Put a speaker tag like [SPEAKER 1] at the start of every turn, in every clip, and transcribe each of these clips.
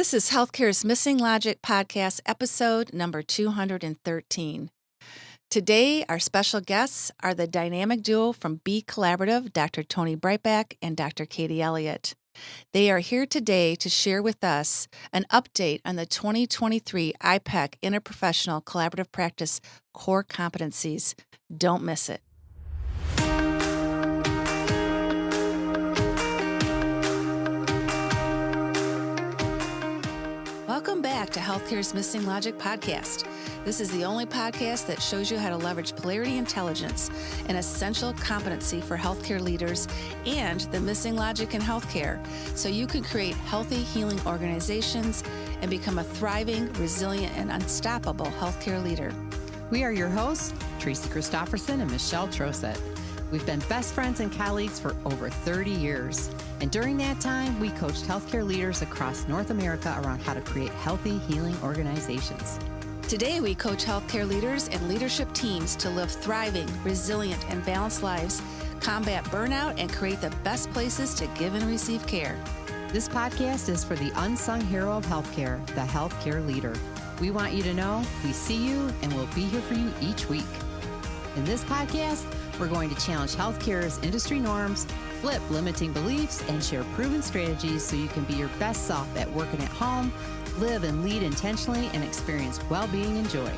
[SPEAKER 1] This is Healthcare's Missing Logic podcast, episode number 213. Today, our special guests are the dynamic duo from B Collaborative, Dr. Tony Breitbach and Dr. Katie Eliot. They are here today to share with us an update on the 2023 IPEC Interprofessional Collaborative Practice Core Competencies. Don't miss it. Welcome back to Healthcare's Missing Logic podcast. This is the only podcast that shows you how to leverage polarity intelligence, an essential competency for healthcare leaders, and the missing logic in healthcare, so you can create healthy, healing organizations and become a thriving, resilient, and unstoppable healthcare leader.
[SPEAKER 2] We are your hosts, Tracy Christofferson and Michelle Trosett. We've been best friends and colleagues for over 30 years. And during that time, we coached healthcare leaders across North America around how to create healthy, healing organizations.
[SPEAKER 1] Today, we coach healthcare leaders and leadership teams to live thriving, resilient, and balanced lives, combat burnout, and create the best places to give and receive care.
[SPEAKER 2] This podcast is for the unsung hero of healthcare, the healthcare leader. We want you to know we see you and we'll be here for you each week. In this podcast, we're going to challenge healthcare's industry norms, flip limiting beliefs, and share proven strategies so you can be your best self at work and at home, live and lead intentionally, and experience well-being and joy.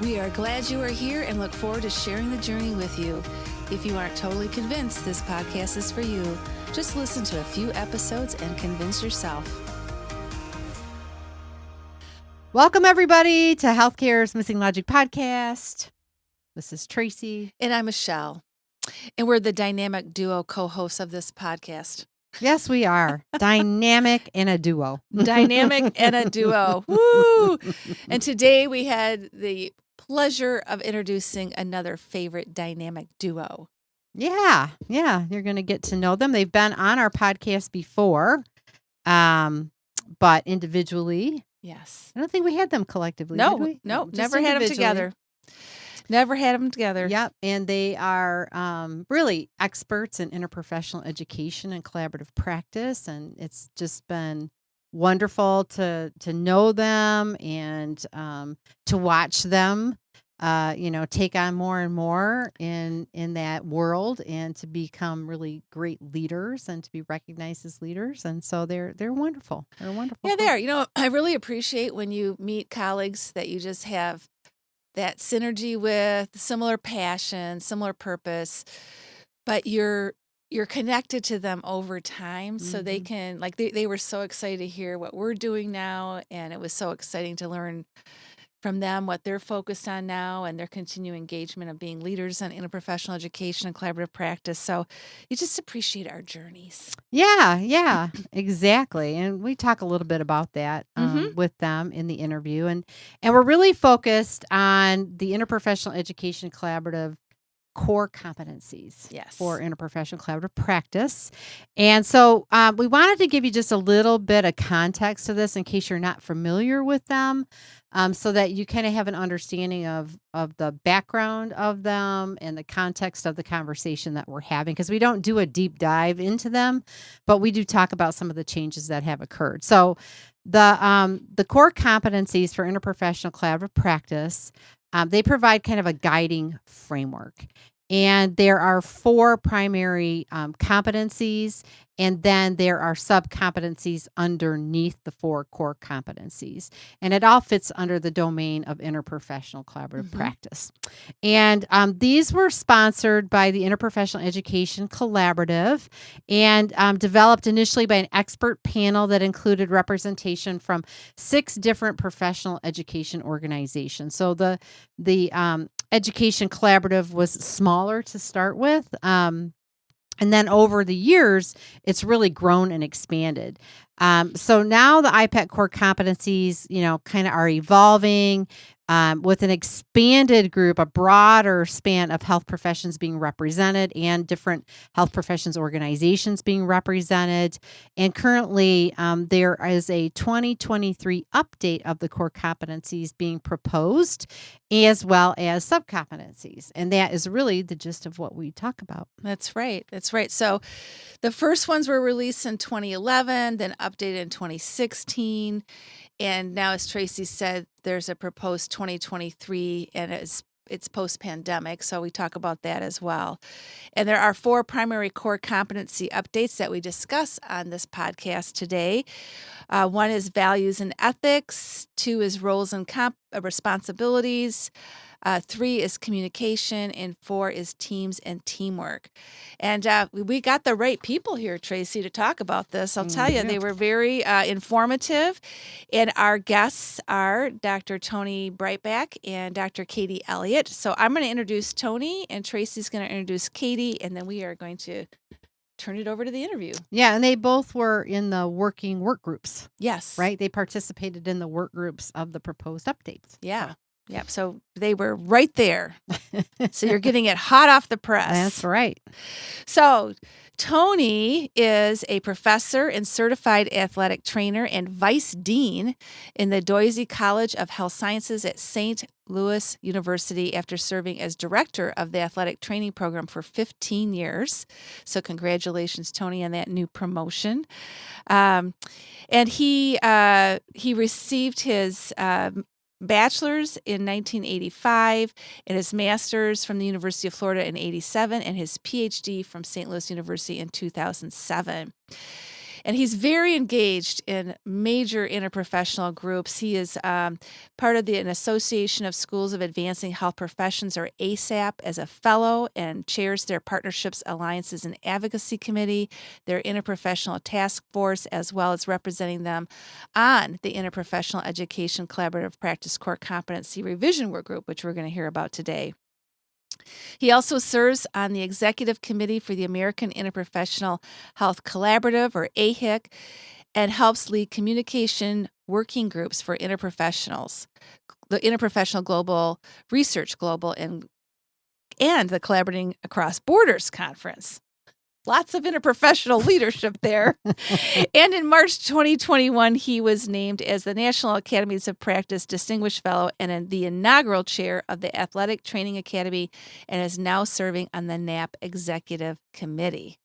[SPEAKER 1] We are glad you are here and look forward to sharing the journey with you. If you aren't totally convinced this podcast is for you, just listen to a few episodes and convince yourself.
[SPEAKER 2] Welcome, everybody, to Healthcare's Missing Logic podcast. This is Tracy.
[SPEAKER 1] And I'm Michelle. And we're the dynamic duo co-hosts of this podcast.
[SPEAKER 2] Yes, we are. Dynamic and a duo.
[SPEAKER 1] Dynamic and a duo. Woo! And today we had the pleasure of introducing another favorite dynamic duo.
[SPEAKER 2] Yeah. You're going to get to know them. They've been on our podcast before, but individually.
[SPEAKER 1] Yes.
[SPEAKER 2] I don't think we had them collectively.
[SPEAKER 1] No,
[SPEAKER 2] did we?
[SPEAKER 1] never had them together. Never had them together.
[SPEAKER 2] Yep. And they are really experts in interprofessional education and collaborative practice. And it's just been wonderful to know them and to watch them, take on more and more in that world and to become really great leaders and to be recognized as leaders. And so they're wonderful. They're wonderful.
[SPEAKER 1] Yeah, they are. I really appreciate when you meet colleagues that you just have that synergy with, similar passion, similar purpose, but you're connected to them over time, so they can, they were so excited to hear what we're doing now, and it was so exciting to learn from them what they're focused on now and their continued engagement of being leaders in interprofessional education and collaborative practice. So you just appreciate our journeys.
[SPEAKER 2] Yeah, exactly. And we talk a little bit about that with them in the interview. And we're really focused on the interprofessional education collaborative core competencies for interprofessional collaborative practice. And so we wanted to give you just a little bit of context to this in case you're not familiar with them, so that you kind of have an understanding of the background of them and the context of the conversation that we're having, because we don't do a deep dive into them, but we do talk about some of the changes that have occurred. So the core competencies for interprofessional collaborative practice, they provide kind of a guiding framework. And there are 4 primary competencies, and then there are sub-competencies underneath the 4 core competencies. And it all fits under the domain of interprofessional collaborative practice. And these were sponsored by the Interprofessional Education Collaborative and developed initially by an expert panel that included representation from 6 different professional education organizations. So the Education Collaborative was smaller to start with. And then over the years, it's really grown and expanded. So now the IPEC core competencies, kind of are evolving. with an expanded group, a broader span of health professions being represented and different health professions organizations being represented. And currently, there is a 2023 update of the core competencies being proposed, as well as subcompetencies. And that is really the gist of what we talk about.
[SPEAKER 1] That's right. That's right. So the first ones were released in 2011, then updated in 2016. And now, as Tracy said, there's a proposed 2023, and it's post-pandemic, so we talk about that as well. And there are 4 primary core competency updates that we discuss on this podcast today. 1 is values and ethics. 2 is roles and responsibilities. 3 is communication, and 4 is teams and teamwork. And we got the right people here, Tracy, to talk about this. I'll tell you, they were very informative. And our guests are Dr. Tony Breitbach and Dr. Katie Eliot. So I'm going to introduce Tony, and Tracy's going to introduce Katie, and then we are going to turn it over to the interview.
[SPEAKER 2] Yeah, and they both were in the working work groups.
[SPEAKER 1] Yes.
[SPEAKER 2] Right? They participated in the work groups of the proposed updates.
[SPEAKER 1] Yeah. Yep. So they were right there. So you're getting it hot off the press.
[SPEAKER 2] That's right.
[SPEAKER 1] So Tony is a professor and certified athletic trainer and vice dean in the Doisy College of Health Sciences at St. Louis University after serving as director of the athletic training program for 15 years. So congratulations, Tony, on that new promotion. And he received his bachelor's in 1985 and his master's from the University of Florida in 87 and his PhD from St. Louis University in 2007. And he's very engaged in major interprofessional groups. He is part of an Association of Schools of Advancing Health Professions, or ASAP, as a fellow, and chairs their Partnerships, Alliances, and Advocacy Committee, their Interprofessional Task Force, as well as representing them on the Interprofessional Education Collaborative Practice Core Competency Revision Work Group, which we're going to hear about today. He also serves on the Executive Committee for the American Interprofessional Health Collaborative, or AHIC, and helps lead communication working groups for interprofessionals, the Interprofessional Global Research Global, and the Collaborating Across Borders Conference. Lots of interprofessional leadership there. And in March 2021, he was named as the National Academies of Practice Distinguished Fellow and the inaugural chair of the Athletic Training Academy, and is now serving on the NAP Executive Committee.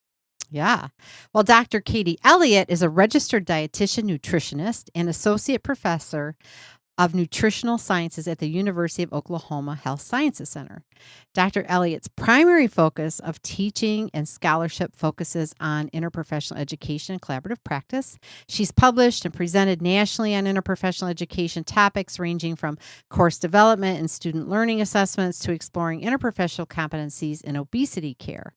[SPEAKER 2] Yeah. Well, Dr. Katie Eliot is a registered dietitian, nutritionist, and associate professor of Nutritional Sciences at the University of Oklahoma Health Sciences Center. Dr. Eliot's primary focus of teaching and scholarship focuses on interprofessional education and collaborative practice. She's published and presented nationally on interprofessional education topics ranging from course development and student learning assessments to exploring interprofessional competencies in obesity care.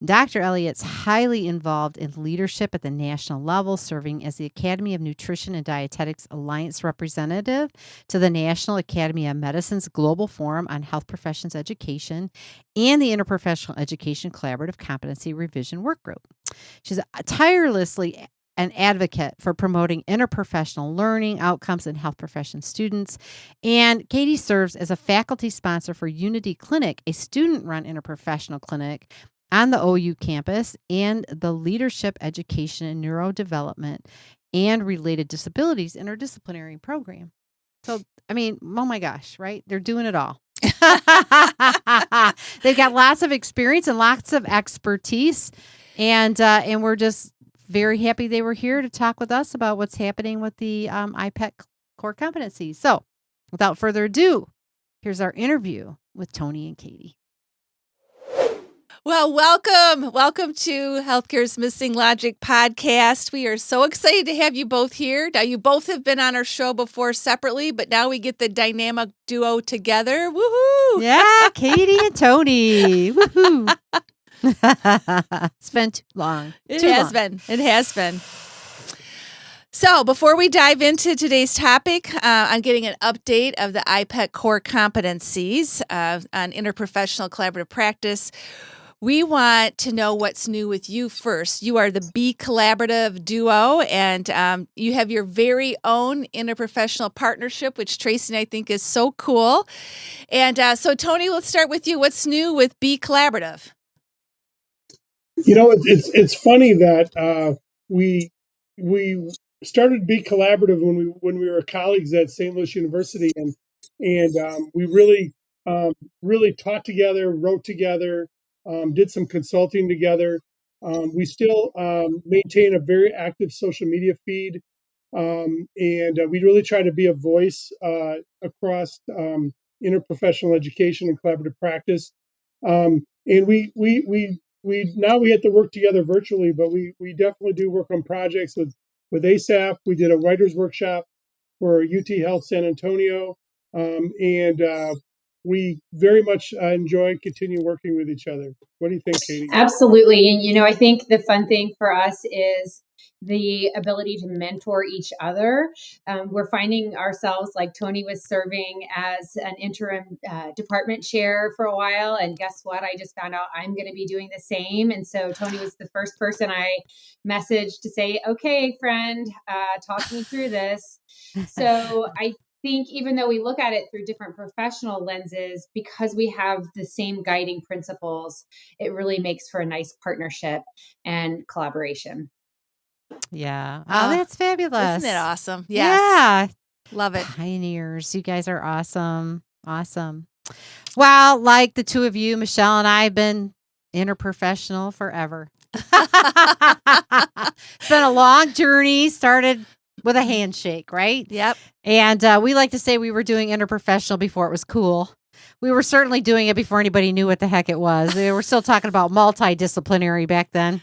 [SPEAKER 2] Dr. Eliot's highly involved in leadership at the national level, serving as the Academy of Nutrition and Dietetics Alliance representative to the National Academy of Medicine's Global Forum on Health Professions Education and the Interprofessional Education Collaborative Competency Revision Work Group. She's tirelessly an advocate for promoting interprofessional learning outcomes in health profession students. And Katie serves as a faculty sponsor for Unity Clinic, a student-run interprofessional clinic on the OU campus, and the Leadership Education and Neurodevelopment and Related Disabilities Interdisciplinary Program. So, I mean, oh my gosh, right? They're doing it all. They've got lots of experience and lots of expertise, and we're just very happy they were here to talk with us about what's happening with the IPEC core competencies. So, without further ado, here's our interview with Tony and Katie.
[SPEAKER 1] Well, welcome to Healthcare's Missing Logic podcast. We are so excited to have you both here. Now, you both have been on our show before separately, but now we get the dynamic duo together. Woohoo!
[SPEAKER 2] Yeah, Katie and Tony. Woohoo! It's been too long.
[SPEAKER 1] It has been. So before we dive into today's topic, I'm getting an update of the IPEC core competencies on interprofessional collaborative practice. we want to know what's new with you first. You are the B Collaborative Duo, and you have your very own interprofessional partnership, which Tracy and I think is so cool. And so, Tony, let's start with you. What's new with B Collaborative?
[SPEAKER 3] It's funny that we started Be Collaborative when we were colleagues at St. Louis University, and we really taught together, wrote together, did some consulting together. We still maintain a very active social media feed, and we really try to be a voice across interprofessional education and collaborative practice. And we now we have to work together virtually, but we definitely do work on projects with ASAP. We did a writers workshop for UT Health San Antonio, and we very much enjoy and continue working with each other. What do you think, Katie?
[SPEAKER 4] Absolutely. And, I think the fun thing for us is the ability to mentor each other. We're finding ourselves, like Tony was serving as an interim department chair for a while. And guess what? I just found out I'm going to be doing the same. And so Tony was the first person I messaged to say, okay, friend, talk me through this. So I think even though we look at it through different professional lenses, because we have the same guiding principles, it really makes for a nice partnership and collaboration.
[SPEAKER 2] Yeah. Oh, that's fabulous.
[SPEAKER 1] Isn't it awesome? Yes.
[SPEAKER 2] Yeah.
[SPEAKER 1] Love it.
[SPEAKER 2] Pioneers. You guys are awesome. Awesome. Well, like the two of you, Michelle and I have been interprofessional forever. It's been a long journey. Started with a handshake, right?
[SPEAKER 1] Yep.
[SPEAKER 2] And we like to say we were doing interprofessional before it was cool. We were certainly doing it before anybody knew what the heck it was. We were still talking about multidisciplinary back then.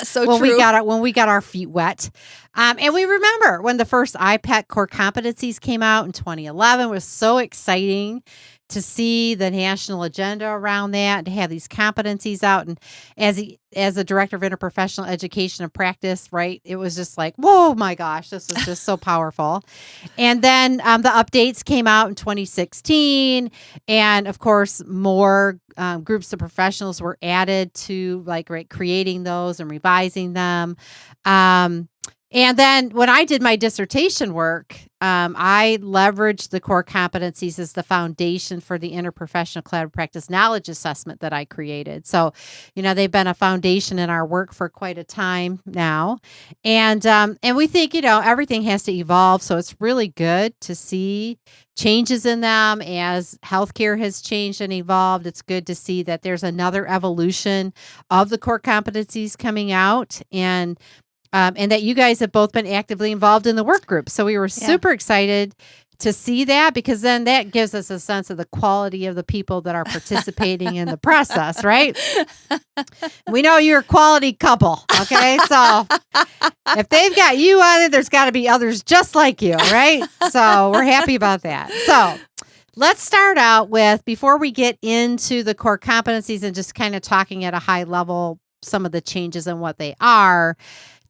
[SPEAKER 1] So
[SPEAKER 2] when
[SPEAKER 1] true.
[SPEAKER 2] we got our feet wet. And we remember when the first IPEC core competencies came out in 2011. It was so exciting to see the national agenda around that, to have these competencies out. And as a director of interprofessional education and practice, right, it was just like, whoa, my gosh, this was just so powerful. And then the updates came out in 2016. And of course, more groups of professionals were added to creating those and revising them. And then when I did my dissertation work, I leveraged the core competencies as the foundation for the interprofessional collaborative practice knowledge assessment that I created. So, they've been a foundation in our work for quite a time now. And we think, everything has to evolve. So it's really good to see changes in them as healthcare has changed and evolved. It's good to see that there's another evolution of the core competencies coming out, and that you guys have both been actively involved in the work group. So we were super excited to see that, because then that gives us a sense of the quality of the people that are participating in the process, right? We know you're a quality couple, okay? So if they've got you on it, there's got to be others just like you, right? So we're happy about that. So let's start out with, before we get into the core competencies and just kind of talking at a high level, some of the changes and what they are,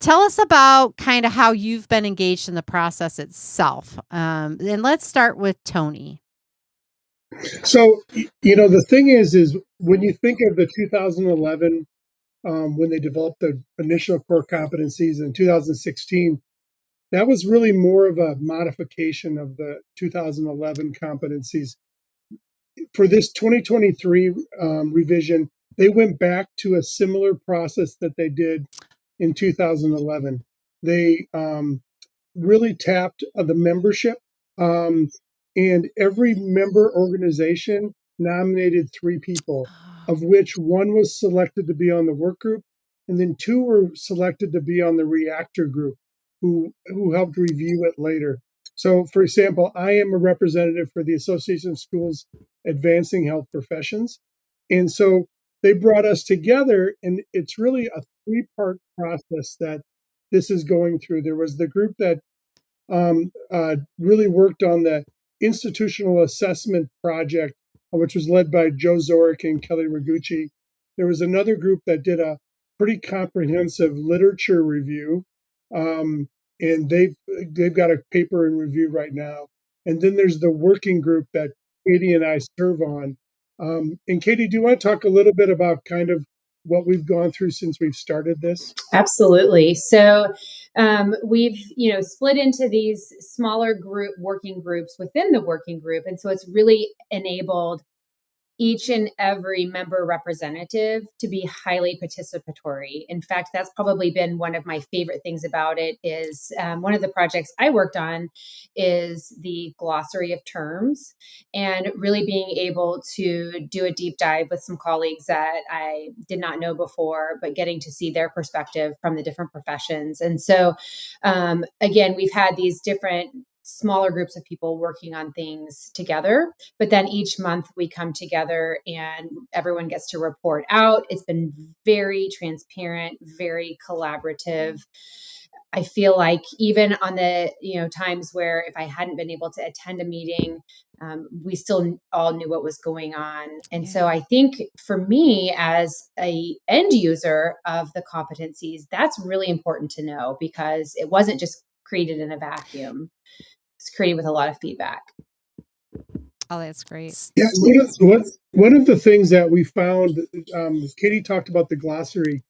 [SPEAKER 2] tell us about kind of how you've been engaged in the process itself. And let's start with Tony.
[SPEAKER 3] So, the thing is when you think of the 2011, when they developed the initial core competencies in 2016, that was really more of a modification of the 2011 competencies. For this 2023 revision, they went back to a similar process that they did in 2011. They really tapped the membership, um, and every member organization nominated 3 people, of which 1 was selected to be on the work group, and then 2 were selected to be on the reactor group, who helped review it later. So, for example, I am a representative for the Association of Schools Advancing Health Professions, and so they brought us together, and it's really a 3-part process that this is going through. There was the group that really worked on the institutional assessment project, which was led by Joe Zorick and Kelly Ragucci. There was another group that did a pretty comprehensive literature review, and they've got a paper in review right now. And then there's the working group that Katie and I serve on, And Katie, do you want to talk a little bit about kind of what we've gone through since we've started this?
[SPEAKER 4] Absolutely. So we've split into these smaller working groups within the working group, and so it's really enabled each and every member representative to be highly participatory. In fact, that's probably been one of my favorite things about it is one of the projects I worked on is the glossary of terms, and really being able to do a deep dive with some colleagues that I did not know before, but getting to see their perspective from the different professions. And so, again, we've had these different smaller groups of people working on things together, but then each month we come together and everyone gets to report out. It's been very transparent, very collaborative. I feel like even on the times where if I hadn't been able to attend a meeting, we still all knew what was going on. And so
[SPEAKER 1] Yeah.
[SPEAKER 4] I think for me as a end user of the competencies, that's really important to know because it wasn't just created in a vacuum. It's created with a lot of feedback.
[SPEAKER 2] Oh, that's great.
[SPEAKER 3] Yeah, one of the things that we found, Katie talked about the glossary.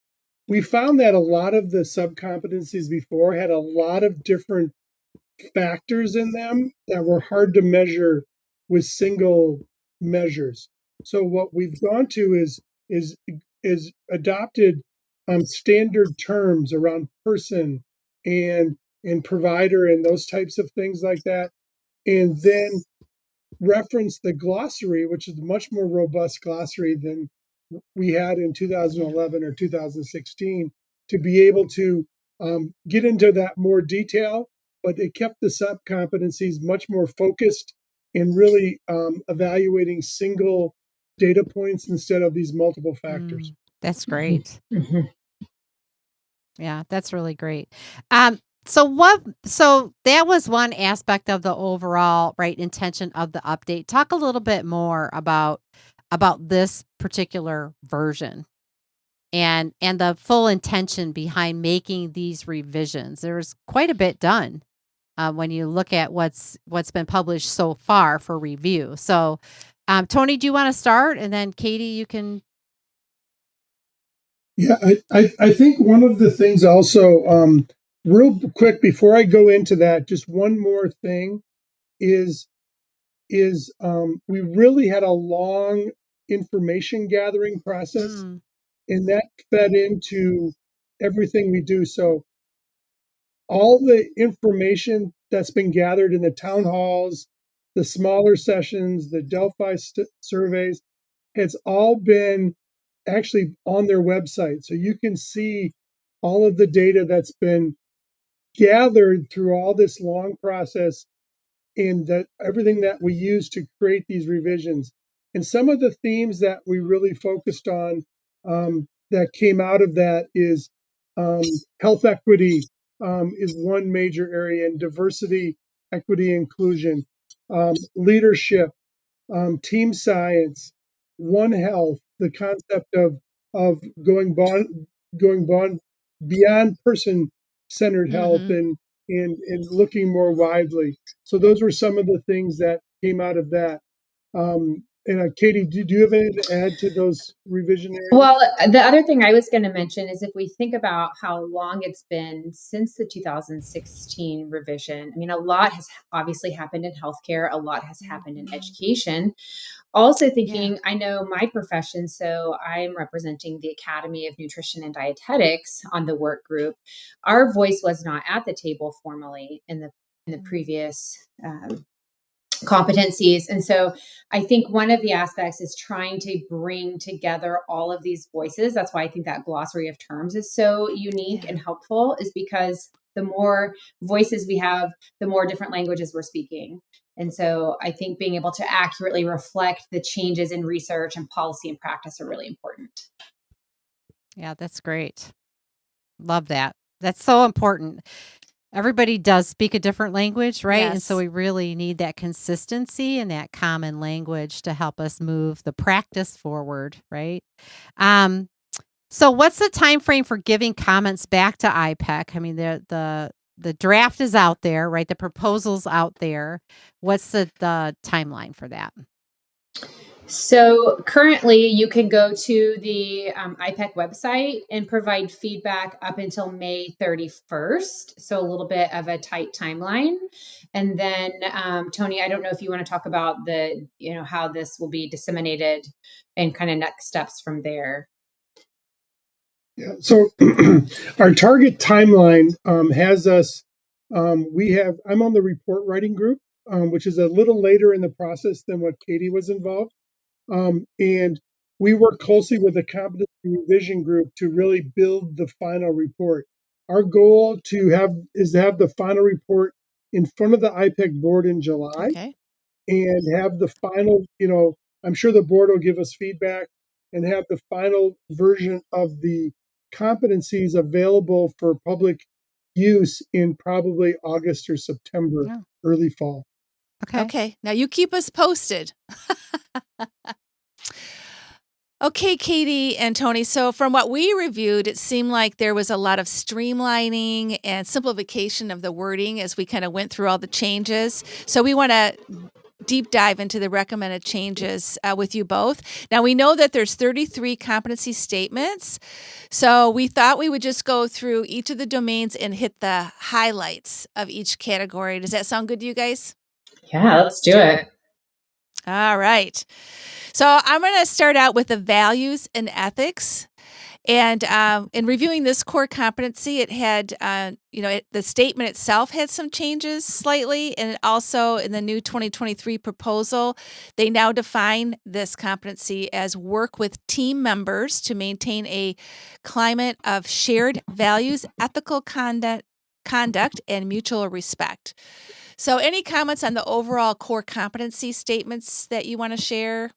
[SPEAKER 3] We found that a lot of the sub-competencies before had a lot of different factors in them that were hard to measure with single measures. So what we've gone to is adopted standard terms around person and provider and those types of things like that, and then reference the glossary, which is a much more robust glossary than we had in
[SPEAKER 1] Yeah.
[SPEAKER 3] 2011 or 2016, to be able to get into that more detail. But it kept the sub competencies much more focused and really evaluating single data points instead of these multiple factors.
[SPEAKER 2] That's great.
[SPEAKER 4] Mhm.
[SPEAKER 2] Yeah, that's really great. So that was one aspect of the overall right intention of the update. Talk a little bit more about this particular version and the full intention behind making these revisions. There's quite a bit done when you look at what's been published so far for review. So, Tony, do you want to start, and then Katie, you can.
[SPEAKER 3] Yeah, I think one of the things also, real quick before I go into that, just one more thing is we really had a long information gathering process,
[SPEAKER 2] Mm,
[SPEAKER 3] and that fed into everything we do. So all the information that's been gathered in the town halls, the smaller sessions, the Delphi surveys, has all been actually on their website. So you can see all of the data that's been gathered through all this long process and that everything that we use to create these revisions. And some of the themes that we really focused on that came out of that is um, health equity is one major area, and diversity, equity, inclusion, leadership, team science, One Health, the concept of going beyond person centered health
[SPEAKER 2] mm-hmm.
[SPEAKER 3] and looking more widely. So those were some of the things that came out of that. And Katie, do you have anything to add to those revision areas?
[SPEAKER 4] Well, the other thing I was going to mention is if we think about how long it's been since the 2016 revision, I mean, a lot has obviously happened in healthcare, a lot has happened in education. Also,
[SPEAKER 1] Yeah.
[SPEAKER 4] thinking, I know my profession, so I'm representing the Academy of Nutrition and Dietetics on the work group. Our voice was not at the table formally in the previous competencies. And so I think one of the aspects is trying to bring together all of these voices. That's why I think that glossary of terms is so unique
[SPEAKER 1] Yeah.
[SPEAKER 4] and helpful, is because the more voices we have, the more different languages we're speaking. And so I think being able to accurately reflect the changes in research and policy and practice are really important.
[SPEAKER 2] Yeah, that's great. Love that. That's so important. Everybody does speak a different language, right? And so
[SPEAKER 1] Yes.
[SPEAKER 2] we really need that consistency and that common language to help us move the practice forward, right? Um, so what's the time frame for giving comments back to IPEC? I mean, the draft is out there, right? The proposal's out there. What's the timeline for that?
[SPEAKER 4] So currently, you can go to the IPEC website and provide feedback up until May 31st. So a little bit of a tight timeline. And then, Tony, I don't know if you want to talk about how this will be disseminated and kind of next steps from there.
[SPEAKER 3] Yeah. So our target timeline has us. I'm on the report writing group, which is a little later in the process than what Katie was involved. And we work closely with the competency revision group to really build the final report. Our goal is to have the final report in front of the IPEC board in July.
[SPEAKER 1] Okay.
[SPEAKER 3] And have the final, I'm sure the board will give us feedback and have the final version of the competencies available for public use in probably August or September,
[SPEAKER 2] Yeah.
[SPEAKER 3] early fall.
[SPEAKER 1] Okay. Now you keep us posted. Okay, Katie and Tony. So from what we reviewed, it seemed like there was a lot of streamlining and simplification of the wording as we kind of went through all the changes. So we want to deep dive into the recommended changes with you both. Now we know that there's 33 competency statements. So we thought we would just go through each of the domains and hit the highlights of each category. Does that sound good to you guys?
[SPEAKER 4] Yeah, let's do it.
[SPEAKER 1] All right. So I'm going to start out with the values and ethics. And in reviewing this core competency, it had, the statement itself had some changes slightly. And also in the new 2023 proposal, they now define this competency as work with team members to maintain a climate of shared values, ethical conduct, and mutual respect. So any comments on the overall core competency statements that you want to share?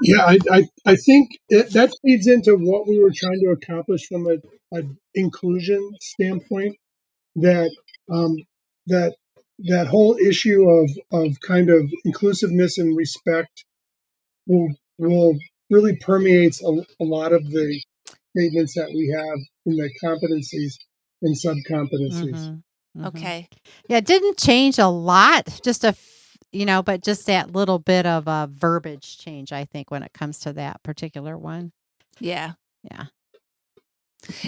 [SPEAKER 3] Yeah, I think that feeds into what we were trying to accomplish from an inclusion standpoint. That that that whole issue of kind of inclusiveness and respect will really permeates a lot of the statements that we have in the competencies and sub-competencies.
[SPEAKER 2] Mm-hmm.
[SPEAKER 1] Okay.
[SPEAKER 2] Yeah, it didn't change a lot, but just that little bit of a verbiage change, I think, when it comes to that particular one.
[SPEAKER 1] Yeah.
[SPEAKER 2] Yeah.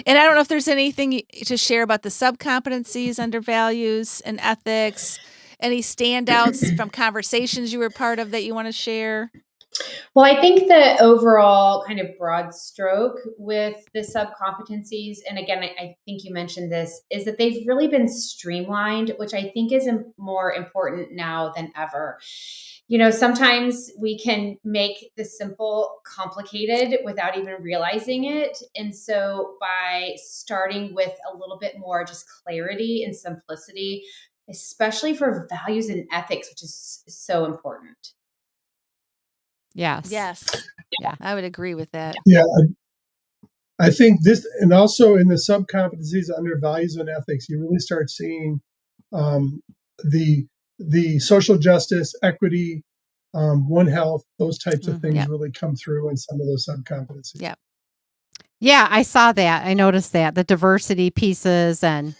[SPEAKER 1] And I don't know if there's anything to share about the sub-competencies under values and ethics, any standouts from conversations you were part of that you want to share?
[SPEAKER 4] Well, I think the overall kind of broad stroke with the sub competencies, and again, I think you mentioned this, is that they've really been streamlined, which I think is more important now than ever. Sometimes we can make the simple complicated without even realizing it. And so by starting with a little bit more just clarity and simplicity, especially for values and ethics, which is so important.
[SPEAKER 2] Yes.
[SPEAKER 1] Yeah. I would agree with that.
[SPEAKER 3] Yeah, I think this, and also in the sub-competencies under values and ethics, you really start seeing the social justice, equity, One Health, those types of things really come through in some of those sub-competencies.
[SPEAKER 1] Yeah.
[SPEAKER 2] Yeah, I saw that. I noticed that the diversity pieces and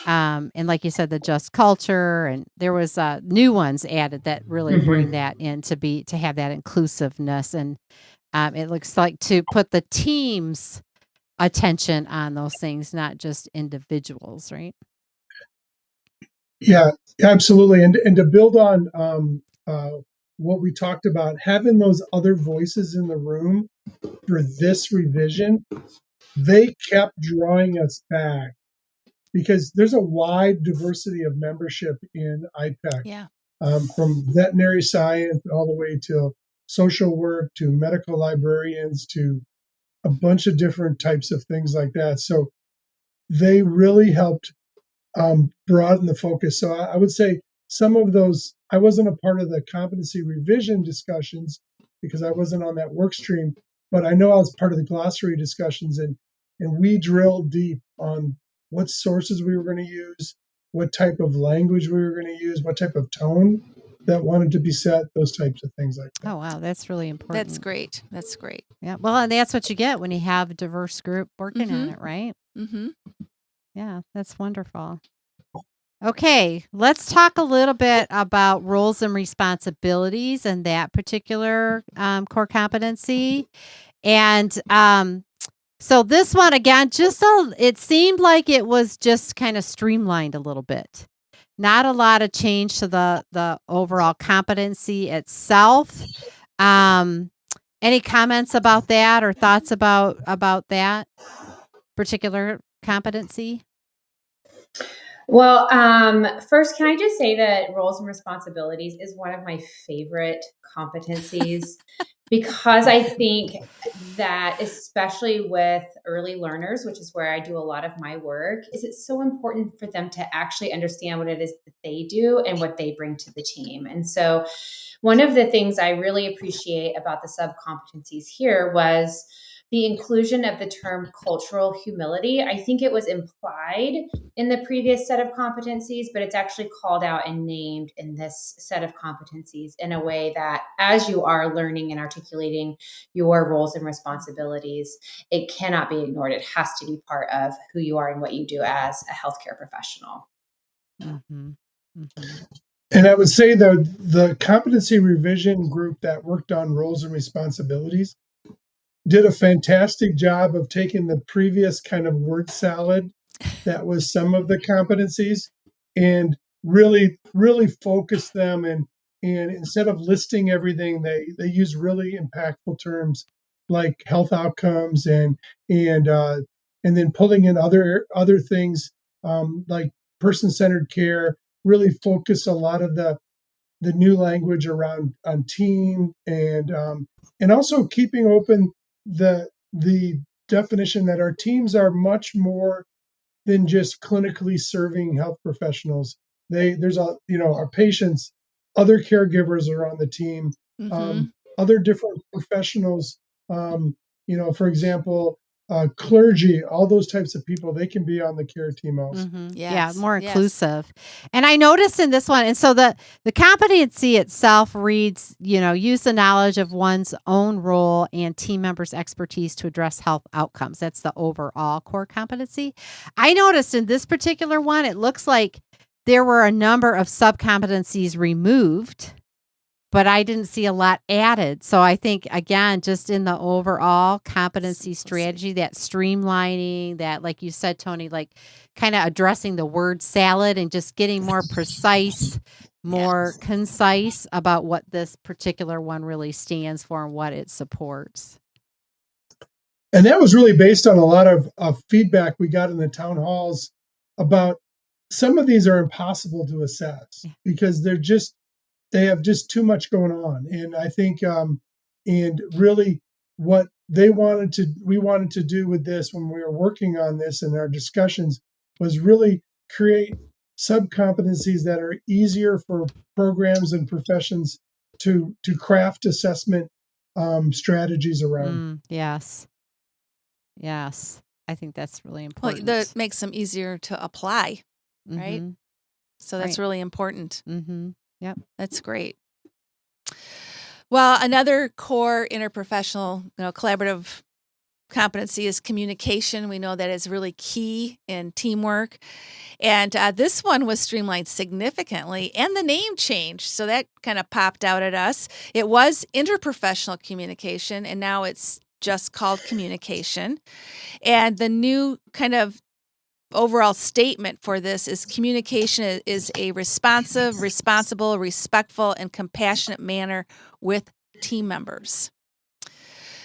[SPEAKER 2] like you said, the just culture, and there was new ones added that really bring that in to have that inclusiveness, and it looks like to put the team's attention on those things, not just individuals, right?
[SPEAKER 3] Yeah, absolutely. And to build on what we talked about, having those other voices in the room for this revision, they kept drawing us back because there's a wide diversity of membership in IPEC.
[SPEAKER 1] Yeah.
[SPEAKER 3] From veterinary science all the way to social work to medical librarians to a bunch of different types of things like that. So they really helped broaden the focus. So I would say some of those, I wasn't a part of the competency revision discussions because I wasn't on that work stream, but I know I was part of the glossary discussions, and we drilled deep on what sources we were going to use, what type of language we were going to use, what type of tone that wanted to be set, those types of things like that.
[SPEAKER 2] Oh, wow. That's really important.
[SPEAKER 1] That's great. That's great.
[SPEAKER 2] Yeah. Well, and that's what you get when you have a diverse group working on it, right?
[SPEAKER 1] Mm-hmm.
[SPEAKER 2] Yeah, that's wonderful. Okay, let's talk a little bit about roles and responsibilities and that particular core competency. And so this one again, it seemed like it was just kind of streamlined a little bit. Not a lot of change to the overall competency itself. Any comments about that or thoughts about that particular competency?
[SPEAKER 4] Well, first, can I just say that roles and responsibilities is one of my favorite competencies because I think that, especially with early learners, which is where I do a lot of my work, is it's so important for them to actually understand what it is that they do and what they bring to the team. And so, one of the things I really appreciate about the sub competencies here was the inclusion of the term cultural humility. I think it was implied in the previous set of competencies, but it's actually called out and named in this set of competencies in a way that, as you are learning and articulating your roles and responsibilities, it cannot be ignored. It has to be part of who you are and what you do as a healthcare professional.
[SPEAKER 2] Mm-hmm. Mm-hmm.
[SPEAKER 3] And I would say the competency revision group that worked on roles and responsibilities did a fantastic job of taking the previous kind of word salad that was some of the competencies and really focus them, and instead of listing everything, they use really impactful terms like health outcomes and then pulling in other things like person-centered care, really focus a lot of the new language around on team, and also keeping open the definition that our teams are much more than just clinically serving health professionals. There's our patients, other caregivers are on the team,
[SPEAKER 1] Mm-hmm.
[SPEAKER 3] other different professionals. For example, clergy, all those types of people, they can be on the care team also.
[SPEAKER 2] Mm-hmm.
[SPEAKER 1] Yes.
[SPEAKER 2] Yeah, more
[SPEAKER 1] Yes.
[SPEAKER 2] inclusive. And I noticed in this one, and so the competency itself reads, use the knowledge of one's own role and team members' expertise to address health outcomes. That's the overall core competency. I noticed in this particular one, it looks like there were a number of sub-competencies removed, but I didn't see a lot added. So I think, again, just in the overall competency strategy, that streamlining, that, like you said, Tony, like kind of addressing the word salad and just getting more precise, more concise about what this particular one really stands for and what it supports.
[SPEAKER 3] And that was really based on a lot of feedback we got in the town halls about some of these are impossible to assess because they have just too much going on. And I think, and really what we wanted to do with this when we were working on this in our discussions was really create sub competencies that are easier for programs and professions to craft assessment strategies around.
[SPEAKER 2] Yes. I think that's really
[SPEAKER 1] Well,
[SPEAKER 2] important.
[SPEAKER 1] that makes them easier to apply, right?
[SPEAKER 2] Mm-hmm.
[SPEAKER 1] So that's
[SPEAKER 2] Right.
[SPEAKER 1] really important.
[SPEAKER 2] Mm-hmm. Yep.
[SPEAKER 1] That's great. Well, another core interprofessional, collaborative competency is communication. We know that is really key in teamwork. And this one was streamlined significantly and the name changed. So that kind of popped out at us. It was interprofessional communication, and now it's just called communication. And the new kind of overall statement for this is communication is a responsive, responsible, respectful, and compassionate manner with team members.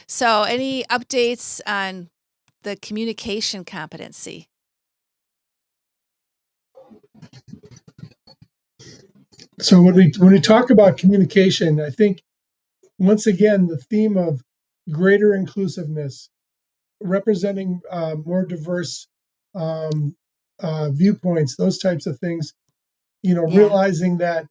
[SPEAKER 1] So, any updates on the communication competency?
[SPEAKER 3] So when we talk about communication, I think once again the theme of greater inclusiveness, representing more diverse viewpoints, those types of things. Realizing that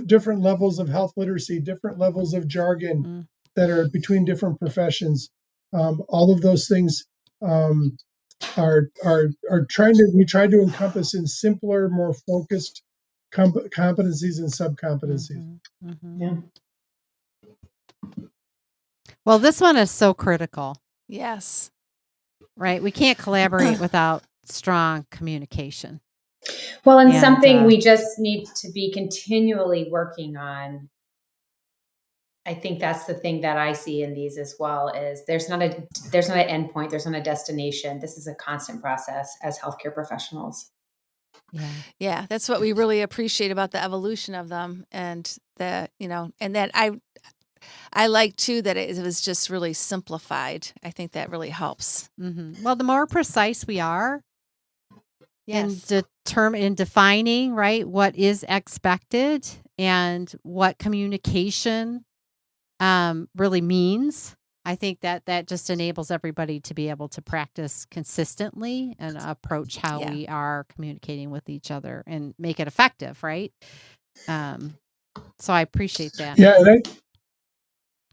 [SPEAKER 3] different levels of health literacy, different levels of jargon that are between different professions, all of those things are we try to encompass in simpler, more focused competencies and sub-competencies.
[SPEAKER 2] Mm-hmm.
[SPEAKER 4] Yeah.
[SPEAKER 2] Well, this one is so critical.
[SPEAKER 1] Yes.
[SPEAKER 2] Right? We can't collaborate without strong communication.
[SPEAKER 4] Well, and
[SPEAKER 2] And,
[SPEAKER 4] something we just need to be continually working on. I think that's the thing that I see in these as well is there's not an end point, there's not a destination. This is a constant process as healthcare professionals.
[SPEAKER 1] Yeah, that's what we really appreciate about the evolution of them, and and that I like too that it was just really simplified. I think that really helps.
[SPEAKER 2] Well, the more precise we are in
[SPEAKER 1] Yes.
[SPEAKER 2] in defining, right, what is expected and what communication really means, I think that just enables everybody to be able to practice consistently and approach how
[SPEAKER 1] Yeah.
[SPEAKER 2] we are communicating with each other and make it effective, right? So I appreciate that.
[SPEAKER 3] Yeah,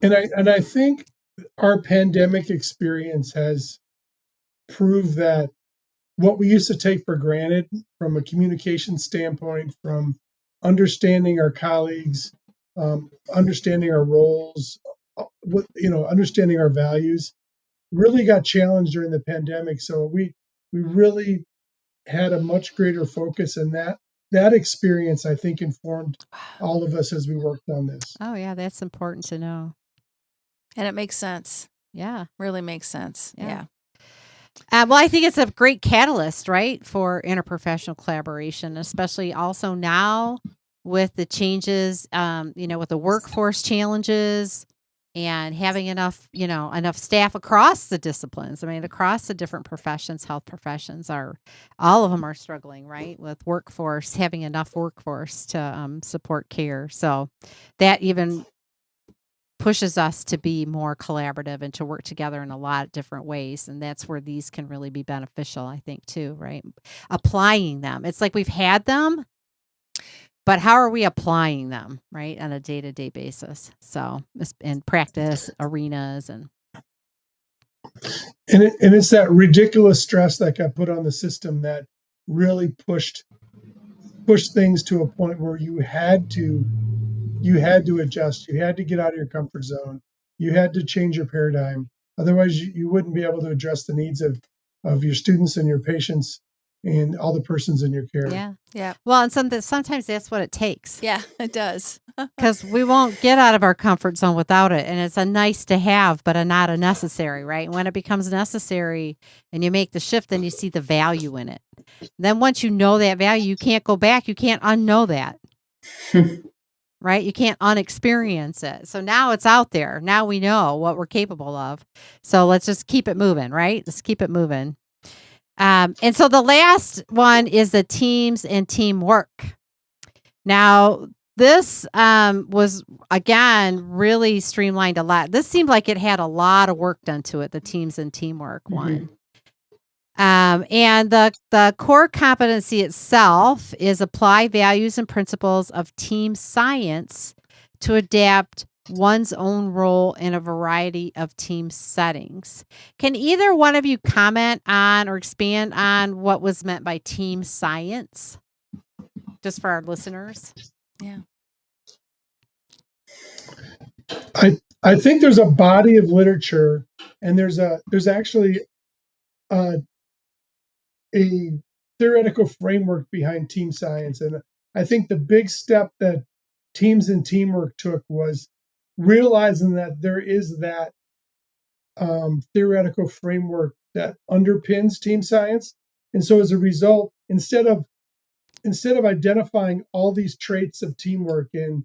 [SPEAKER 3] and I think our pandemic experience has proved that what we used to take for granted from a communication standpoint, from understanding our colleagues, understanding our roles, understanding our values, really got challenged during the pandemic. So we really had a much greater focus, and that experience, I think, informed all of us as we worked on this.
[SPEAKER 2] Oh yeah, that's important to know.
[SPEAKER 1] And it makes sense.
[SPEAKER 2] Yeah.
[SPEAKER 1] Really makes sense. Yeah.
[SPEAKER 2] Well, I think it's a great catalyst, right, for interprofessional collaboration, especially also now with the changes, with the workforce challenges and having enough staff across the disciplines. I mean, across the different professions, health professions all of them are struggling, right, with having enough workforce to support care. So that even pushes us to be more collaborative and to work together in a lot of different ways. And that's where these can really be beneficial, I think, too, right? Applying them. It's like we've had them, but how are we applying them, right, on a day-to-day basis? So, in practice arenas and
[SPEAKER 3] it's that ridiculous stress that got put on the system that really pushed things to a point where you had to adjust. You had to get out of your comfort zone. You had to change your paradigm. Otherwise, you wouldn't be able to address the needs of your students and your patients and all the persons in your care.
[SPEAKER 2] Yeah.
[SPEAKER 1] Yeah.
[SPEAKER 2] Well, and sometimes that's what it takes.
[SPEAKER 1] Yeah, it does.
[SPEAKER 2] Because we won't get out of our comfort zone without it. And it's a nice to have, but not a necessary, right? When it becomes necessary and you make the shift, then you see the value in it. Then once you know that value, you can't go back. You can't unknow that. Right? You can't unexperience it. So now it's out there. Now we know what we're capable of. So let's just keep it moving, right? Let's keep it moving. And so the last one is the teams and teamwork. Now, this was, again, really streamlined a lot. This seemed like it had a lot of work done to it, the teams and teamwork one. And the core competency itself is apply values and principles of team science to adapt one's own role in a variety of team settings. Can either one of you comment on or expand on what was meant by team science? Just for our listeners.
[SPEAKER 1] Yeah.
[SPEAKER 3] I think there's a body of literature, and there's actually a theoretical framework behind team science. And I think the big step that teams and teamwork took was realizing that there is that theoretical framework that underpins team science. And so as a result, instead of identifying all these traits of teamwork and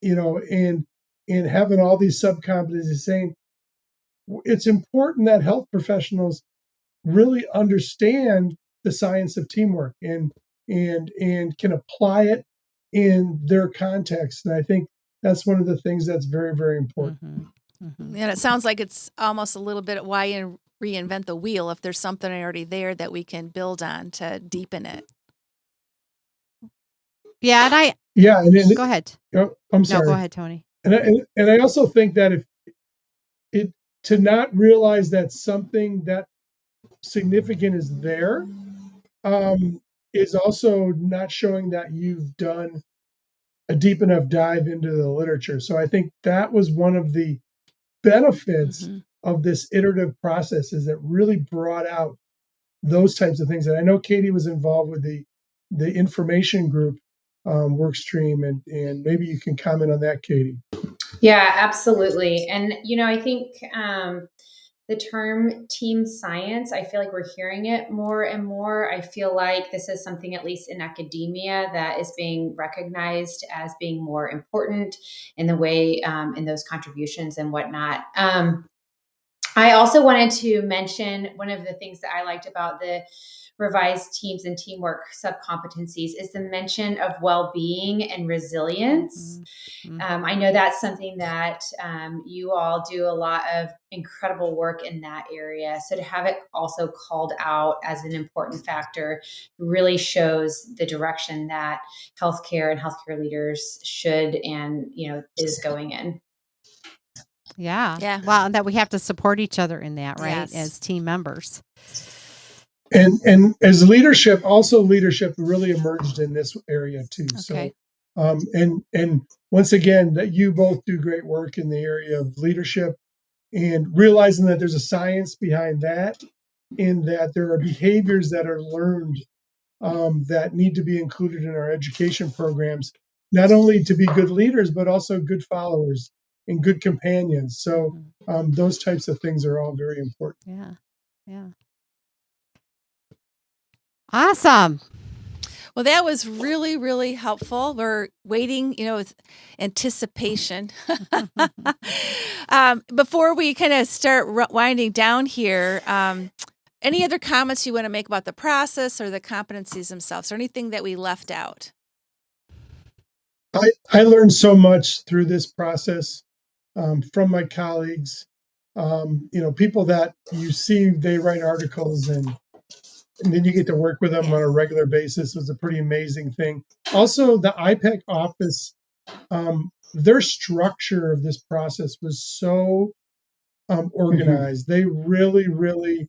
[SPEAKER 3] having all these subcompetencies, saying it's important that health professionals really understand the science of teamwork and can apply it in their context. And I think that's one of the things that's very, very important.
[SPEAKER 1] And it sounds like it's almost a little bit why reinvent the wheel if there's something already there that we can build on to deepen it.
[SPEAKER 2] Yeah, and go ahead.
[SPEAKER 3] Oh, I'm sorry.
[SPEAKER 2] No, go ahead, Tony.
[SPEAKER 3] And I also think that if to not realize that something that significant is there is also not showing that you've done a deep enough dive into the literature. So I think that was one of the benefits of this iterative process, is that really brought out those types of things. And I know Katie was involved with the the information group work stream, and maybe you can comment on that, Katie.
[SPEAKER 4] Yeah, absolutely. And, I think the term team science, I feel like we're hearing it more and more. I feel like this is something, at least in academia, that is being recognized as being more important in the way, in those contributions and whatnot. I also wanted to mention one of the things that I liked about the revised teams and teamwork subcompetencies is the mention of well-being and resilience. I know that's something that you all do a lot of incredible work in that area. So to have it also called out as an important factor really shows the direction that healthcare and healthcare leaders should and is going in.
[SPEAKER 2] Yeah. Well, and that we have to support each other in that, right?
[SPEAKER 1] Yes.
[SPEAKER 2] As team members.
[SPEAKER 3] And as leadership really emerged in this area too.
[SPEAKER 1] Okay.
[SPEAKER 3] So, and once again, that you both do great work in the area of leadership, and realizing that there's a science behind that, and that there are behaviors that are learned that need to be included in our education programs, not only to be good leaders, but also good followers and good companions. So those types of things are all very important.
[SPEAKER 2] Yeah. Awesome.
[SPEAKER 1] Well, that was really, really helpful. We're waiting, with anticipation. Before we kind of start winding down here, any other comments you want to make about the process or the competencies themselves, or anything that we left out?
[SPEAKER 3] I learned so much through this process from my colleagues. People that you see, they write articles, and then you get to work with them on a regular basis. Was a pretty amazing thing. Also, the IPEC office, their structure of this process was so organized. They really, really,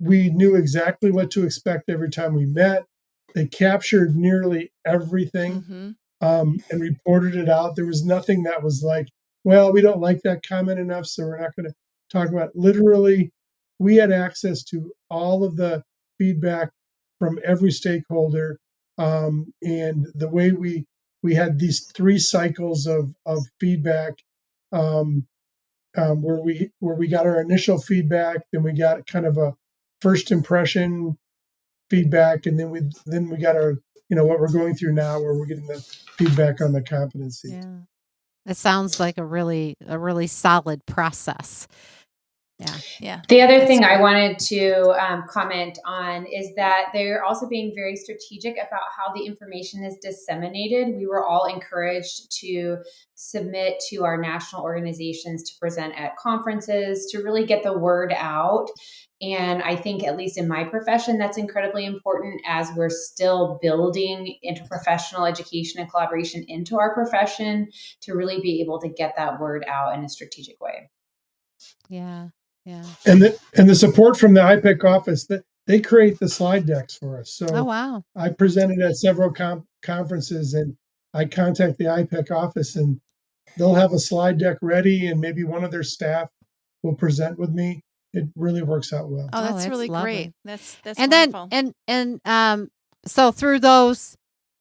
[SPEAKER 3] we knew exactly what to expect every time we met. They captured nearly everything and reported it out. There was nothing that was like, well, we don't like that comment enough, so we're not going to talk about it. Literally, we had access to all of the feedback from every stakeholder. And the way we had these 3 cycles of feedback, where we got our initial feedback, then we got kind of a first impression feedback, and then we got our what we're going through now, where we're getting the feedback on the competency.
[SPEAKER 2] Yeah. It sounds like a really solid process.
[SPEAKER 1] Yeah.
[SPEAKER 4] The other thing I wanted to comment on is that they're also being very strategic about how the information is disseminated. We were all encouraged to submit to our national organizations to present at conferences, to really get the word out. And I think, at least in my profession, that's incredibly important as we're still building interprofessional education and collaboration into our profession, to really be able to get that word out in a strategic way.
[SPEAKER 2] Yeah.
[SPEAKER 3] And the support from the IPEC office, that they create the slide decks for us. So
[SPEAKER 2] oh, wow.
[SPEAKER 3] I presented at several conferences, and I contact the IPEC office, and they'll have a slide deck ready, and maybe one of their staff will present with me. It really works out well.
[SPEAKER 1] Oh, that's really
[SPEAKER 2] lovely.
[SPEAKER 1] great. That's
[SPEAKER 2] and
[SPEAKER 1] wonderful.
[SPEAKER 2] then so through those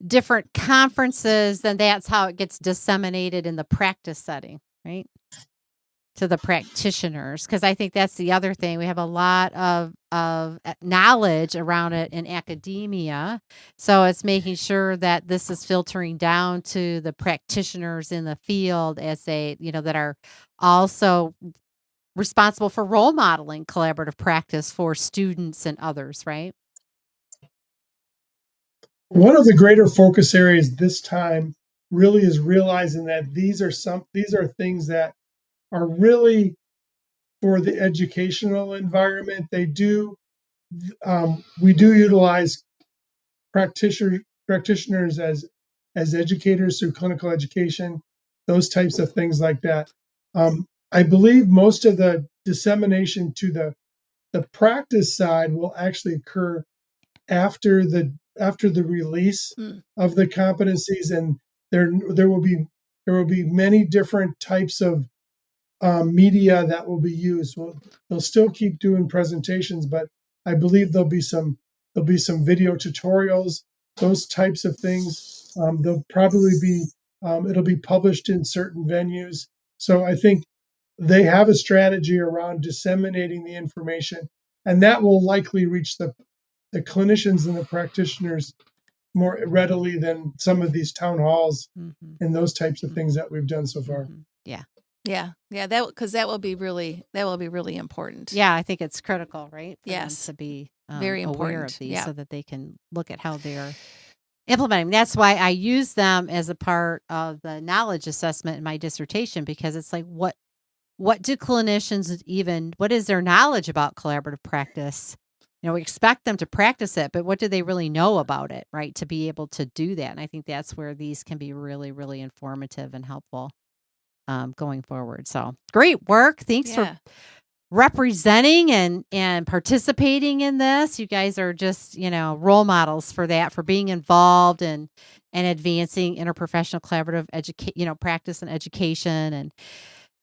[SPEAKER 2] different conferences, then that's how it gets disseminated in the practice setting, right? To the practitioners, because I think that's the other thing. We have a lot of knowledge around it in academia, so it's making sure that this is filtering down to the practitioners in the field, as they that are also responsible for role modeling collaborative practice for students and others, right?
[SPEAKER 3] One of the greater focus areas this time really is realizing that these are things that are really for the educational environment. We do utilize practitioners as educators through clinical education, those types of things like that. I believe most of the dissemination to the practice side will actually occur after the release of the competencies, and there will be many different types of media that will be used. They'll still keep doing presentations, but I believe there'll be some There'll be some video tutorials, those types of things. There'll probably be, it'll be published in certain venues. So I think they have a strategy around disseminating the information, and that will likely reach the clinicians and the practitioners more readily than some of these town halls and those types of things that we've done so far.
[SPEAKER 2] Yeah.
[SPEAKER 1] Yeah. Because that will be really important.
[SPEAKER 2] Yeah, I think it's critical, right? For
[SPEAKER 1] Yes.
[SPEAKER 2] them to be
[SPEAKER 1] Very
[SPEAKER 2] aware
[SPEAKER 1] important.
[SPEAKER 2] of these
[SPEAKER 1] Yeah.
[SPEAKER 2] so that they can look at how they're implementing. That's why I use them as a part of the knowledge assessment in my dissertation, because it's like, what do clinicians what is their knowledge about collaborative practice? We expect them to practice it, but what do they really know about it, right? To be able to do that. And I think that's where these can be really, really informative and helpful going forward. So great work. Thanks for representing and participating in this. You guys are just, role models for that, for being involved and advancing interprofessional collaborative practice and education.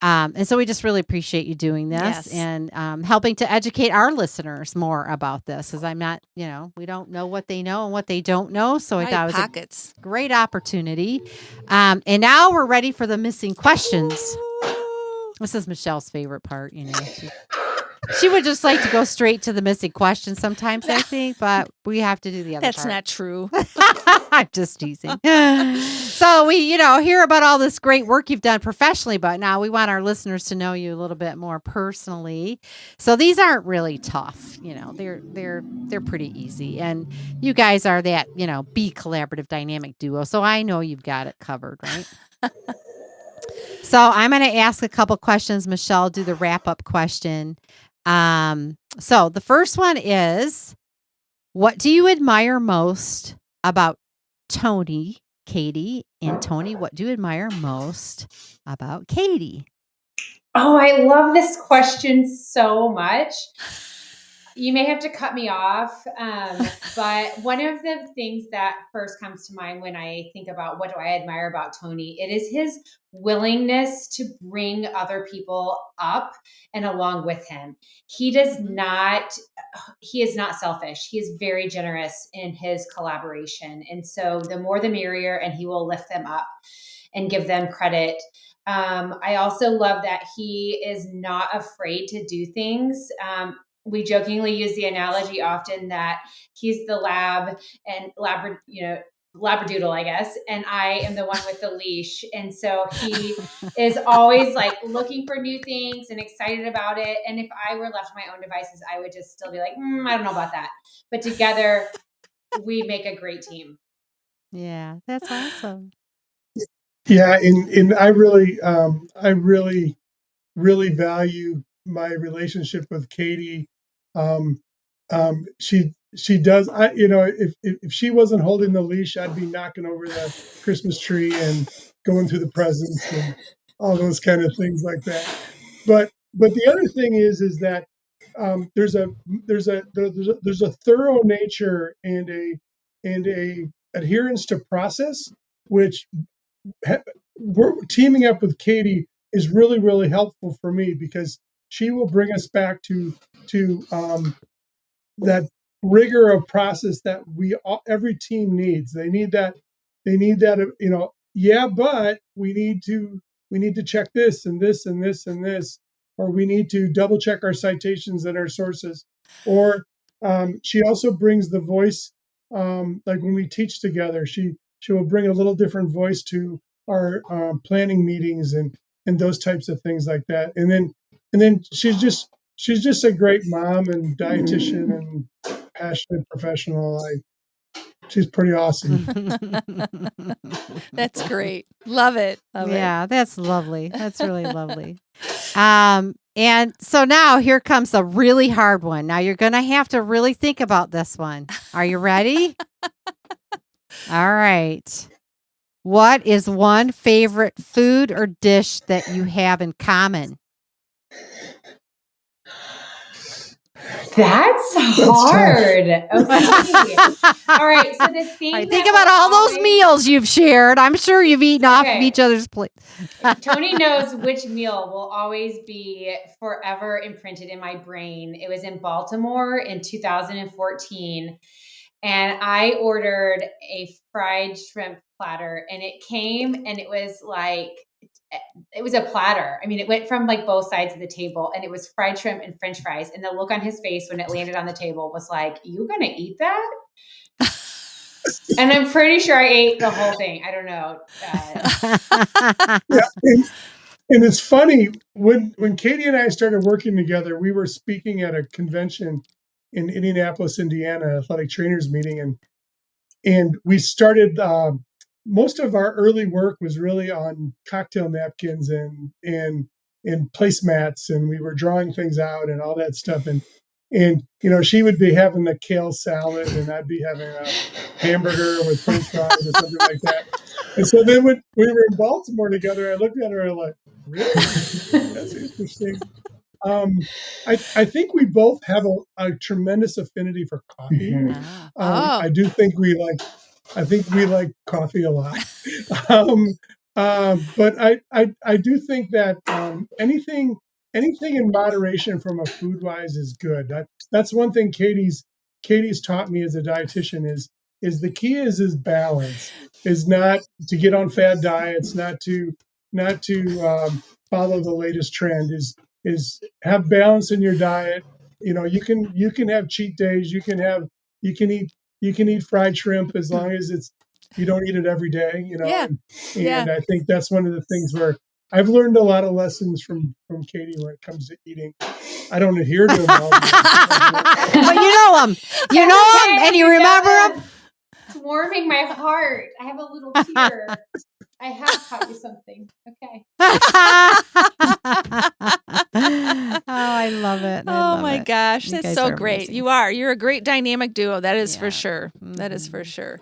[SPEAKER 2] And so we just really appreciate you doing this and helping to educate our listeners more about this, because I'm not, we don't know what they know and what they don't know. So I thought it was a great opportunity. And now we're ready for the missing questions. This is Michelle's favorite part. She would just like to go straight to the missing questions sometimes, I think, but we have to do the other part.
[SPEAKER 1] That's not true.
[SPEAKER 2] I'm just teasing. So we, hear about all this great work you've done professionally, but now we want our listeners to know you a little bit more personally. So these aren't really tough. They're pretty easy. And you guys are that, be collaborative dynamic duo. So I know you've got it covered, right? So I'm going to ask a couple questions. Michelle, do the wrap-up question. So the first one is, what do you admire most about Tony, Katie, and Tony? What do you admire most about Katie?
[SPEAKER 4] Oh, I love this question so much. You may have to cut me off, but one of the things that first comes to mind when I think about what do I admire about Tony, it is his willingness to bring other people up and along with him. He is not selfish. He is very generous in his collaboration. And so the more the merrier, and he will lift them up and give them credit. I also love that he is not afraid to do things. We jokingly use the analogy often that he's the lab and labradoodle, I guess, and I am the one with the leash. And so he is always like looking for new things and excited about it. And if I were left to my own devices, I would just still be like, I don't know about that. But together we make a great team.
[SPEAKER 2] Yeah, that's awesome.
[SPEAKER 3] Yeah, and I really value my relationship with Katie. She does. If she wasn't holding the leash, I'd be knocking over the Christmas tree and going through the presents and all those kind of things like that. But the other thing is that there's a thorough nature and a adherence to process, which teaming up with Katie is really, really helpful for me, because she will bring us back to that rigor of process that every team needs. They need that. But we need to check this and this and this and this, or we need to double check our citations and our sources. Or she also brings the voice, like when we teach together, she will bring a little different voice to our planning meetings and those types of things like that. And then she's just a great mom and dietitian and passionate professional. She's pretty awesome.
[SPEAKER 1] That's great. Love it.
[SPEAKER 2] Yeah, that's lovely. That's really lovely. And so now here comes a really hard one. Now you're going to have to really think about this one. Are you ready? All right. What is one favorite food or dish that you have in common?
[SPEAKER 4] That's hard. Okay. All right. So the thing.
[SPEAKER 2] All right, think about all those meals you've shared. I'm sure you've eaten off of each other's plate.
[SPEAKER 4] Tony knows which meal will always be forever imprinted in my brain. It was in Baltimore in 2014. And I ordered a fried shrimp platter, and it came and it was like, it was a platter. I mean, it went from like both sides of the table, and it was fried shrimp and French fries. And the look on his face when it landed on the table was like, "You gonna eat that?" And I'm pretty sure I ate the whole thing. I don't know.
[SPEAKER 3] Yeah, and it's funny when Katie and I started working together, we were speaking at a convention in Indianapolis, Indiana, athletic trainers meeting, and we started. Most of our early work was really on cocktail napkins and placemats, and we were drawing things out and all that stuff. And she would be having the kale salad, and I'd be having a hamburger with French fries or something like that. And so then when we were in Baltimore together, I looked at her and I'm like, really? That's interesting. I think we both have a tremendous affinity for coffee. I do think we like coffee a lot. But I do think that anything in moderation from a food wise is good. That's one thing Katie's taught me as a dietitian is the key is balance, is not to get on fad diets, not to follow the latest trend, is have balance in your diet. You can have cheat days, you can eat fried shrimp as long as you don't eat it every day,
[SPEAKER 1] Yeah.
[SPEAKER 3] and I think that's one of the things where I've learned a lot of lessons from Katie when it comes to eating. I don't adhere to them all,
[SPEAKER 2] but you know them. You know them, and you remember them.
[SPEAKER 4] It's warming my heart. I have a little tear. I have taught you something. Okay.
[SPEAKER 2] Oh, I love it.
[SPEAKER 1] Oh my gosh, that's so great.
[SPEAKER 2] Amazing.
[SPEAKER 1] You're a great dynamic duo. That is for sure. That is for sure.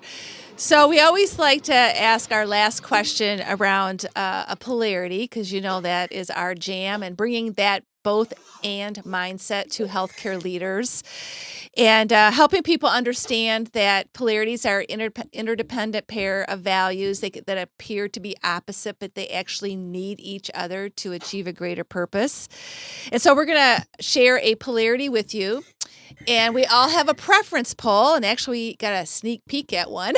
[SPEAKER 1] So we always like to ask our last question around a polarity, because that is our jam, and bringing that both and mindset to healthcare leaders, and helping people understand that polarities are interdependent pair of values that appear to be opposite, but they actually need each other to achieve a greater purpose. And so we're going to share a polarity with you. And we all have a preference poll, and actually we got a sneak peek at one.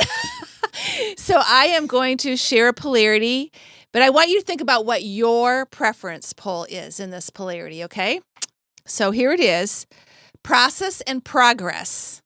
[SPEAKER 1] So I am going to share a polarity, but I want you to think about what your preference poll is in this polarity, okay? So here it is: process and progress.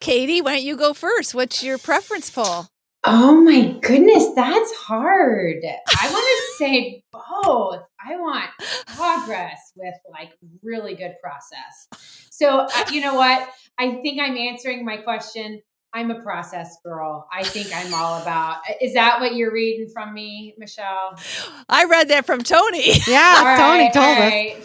[SPEAKER 1] Katie, why don't you go first? What's your preference poll?
[SPEAKER 4] Oh my goodness, that's hard. I want to say both. I want progress with like really good process. So you know what? I think I'm answering my question. I'm a process girl. I think I'm all about. Is that what you're reading from me, Michelle?
[SPEAKER 1] I read that from Tony.
[SPEAKER 2] Yeah, Tony told us.
[SPEAKER 1] Okay.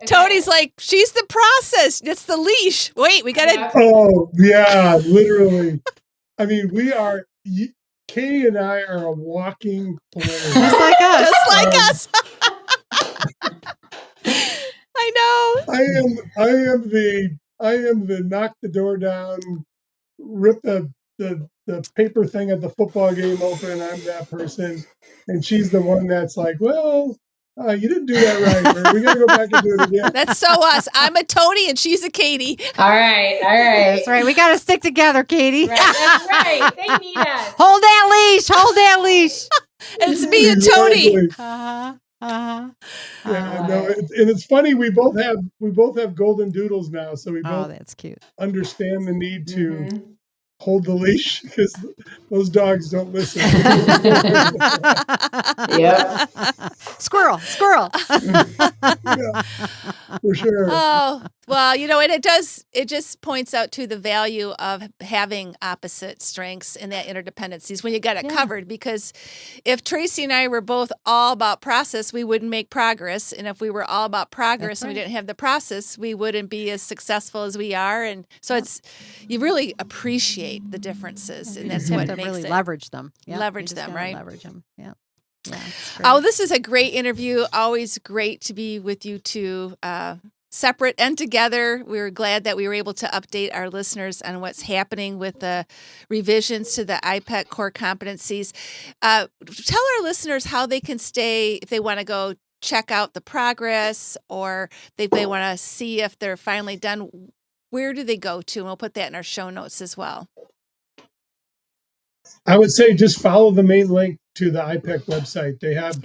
[SPEAKER 1] Tony's like, she's the process. It's the leash. Wait, we got to.
[SPEAKER 3] Oh, yeah, literally. I mean, Katie and I are a walking polarity.
[SPEAKER 2] Just like us.
[SPEAKER 1] Just like us. I know.
[SPEAKER 3] I am the knock the door down, rip the paper thing at the football game open. I'm that person. And she's the one that's like, well, you didn't do that right. We got to go back and do it again.
[SPEAKER 1] That's so us. I'm a Tony and she's a Katie.
[SPEAKER 4] All right.
[SPEAKER 2] That's right. We got to stick together, Katie.
[SPEAKER 4] Right, that's right. They need us.
[SPEAKER 2] Hold that leash.
[SPEAKER 1] And it's me and Tony.
[SPEAKER 3] Yeah, no, and it's funny. We both have golden doodles now, so we both
[SPEAKER 2] that's cute.
[SPEAKER 3] Understand the need to hold the leash, because those dogs don't listen.
[SPEAKER 4] Yeah.
[SPEAKER 2] Squirrel.
[SPEAKER 3] Yeah, for sure.
[SPEAKER 1] Oh, well, and it just points out to the value of having opposite strengths and that interdependencies when you got it covered, because if Tracy and I were both all about process, we wouldn't make progress. And if we were all about progress and we didn't have the process, we wouldn't be as successful as we are. And so you really appreciate the differences, and that's what makes
[SPEAKER 2] really
[SPEAKER 1] it.
[SPEAKER 2] Leverage them. Yep.
[SPEAKER 1] Leverage them, right?
[SPEAKER 2] Leverage them. Yeah.
[SPEAKER 1] Oh, this is a great interview. Always great to be with you two, separate and together. We're glad that we were able to update our listeners on what's happening with the revisions to the IPEC core competencies. Tell our listeners how they can stay, if they want to go check out the progress, or they want to see if they're finally done, where do they go to? And we'll put that in our show notes as well.
[SPEAKER 3] I would say just follow the main link to the IPEC website. They have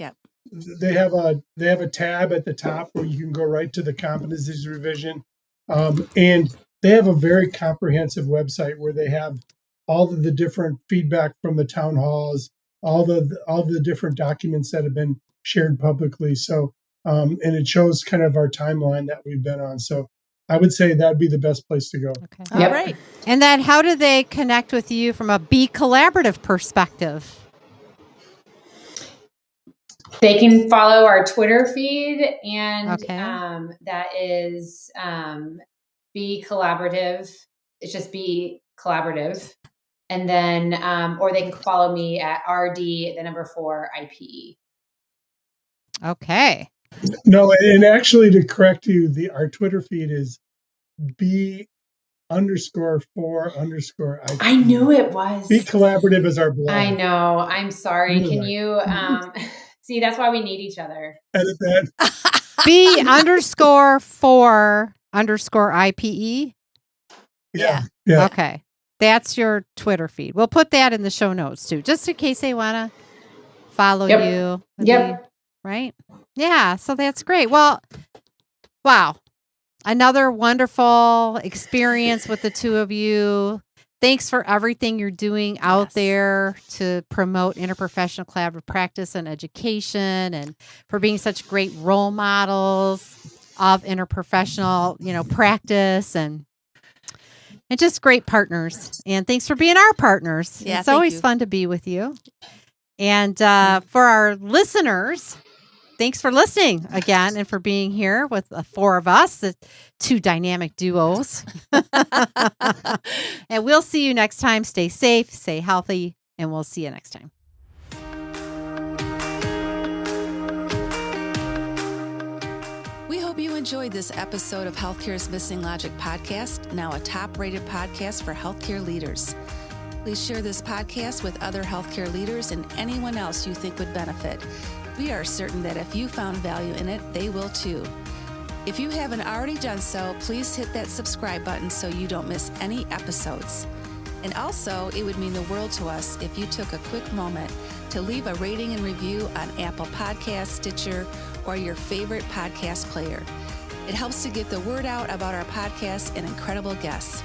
[SPEAKER 3] a tab at the top where you can go right to the competencies revision, and they have a very comprehensive website where they have all of the different feedback from the town halls, all the different documents that have been shared publicly. So, and it shows kind of our timeline that we've been on. So, I would say that'd be the best place to go.
[SPEAKER 2] Okay.
[SPEAKER 1] All right.
[SPEAKER 2] And then how do they connect with you from a Be Collaborative perspective?
[SPEAKER 4] They can follow our Twitter feed, and that is Be Collaborative. It's just Be Collaborative. And then, or they can follow me at RD4 IPE.
[SPEAKER 2] Okay.
[SPEAKER 3] No, and actually to correct you, our Twitter feed is B_4_ IPE.
[SPEAKER 4] I knew it was.
[SPEAKER 3] Be Collaborative is our blog.
[SPEAKER 4] I know. I'm sorry.
[SPEAKER 3] You're
[SPEAKER 4] Can
[SPEAKER 3] right.
[SPEAKER 4] you see? That's why we need each other.
[SPEAKER 3] Edit that.
[SPEAKER 2] B_4_ IPE.
[SPEAKER 3] Yeah.
[SPEAKER 2] Okay. That's your Twitter feed. We'll put that in the show notes too, just in case they want to follow you. Right? Yeah. So that's great. Well, wow. Another wonderful experience with the two of you. Thanks for everything you're doing out there to promote interprofessional collaborative practice and education, and for being such great role models of interprofessional, practice and just great partners. And thanks for being our partners.
[SPEAKER 1] Yeah,
[SPEAKER 2] it's always fun to be with you. And for our listeners, thanks for listening again and for being here with the four of us, the two dynamic duos. And we'll see you next time. Stay safe, stay healthy, and we'll see you next time.
[SPEAKER 1] We hope you enjoyed this episode of Healthcare's Missing Logic podcast, now a top-rated podcast for healthcare leaders. Please share this podcast with other healthcare leaders and anyone else you think would benefit. We are certain that if you found value in it, they will too. If you haven't already done so, please hit that subscribe button so you don't miss any episodes. And also, it would mean the world to us if you took a quick moment to leave a rating and review on Apple Podcasts, Stitcher, or your favorite podcast player. It helps to get the word out about our podcast and incredible guests.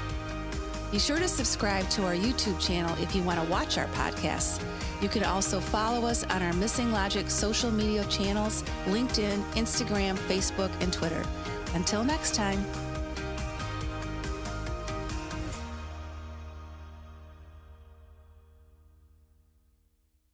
[SPEAKER 1] Be sure to subscribe to our YouTube channel if you want to watch our podcasts. You can also follow us on our Missing Logic social media channels, LinkedIn, Instagram, Facebook, and Twitter. Until next time.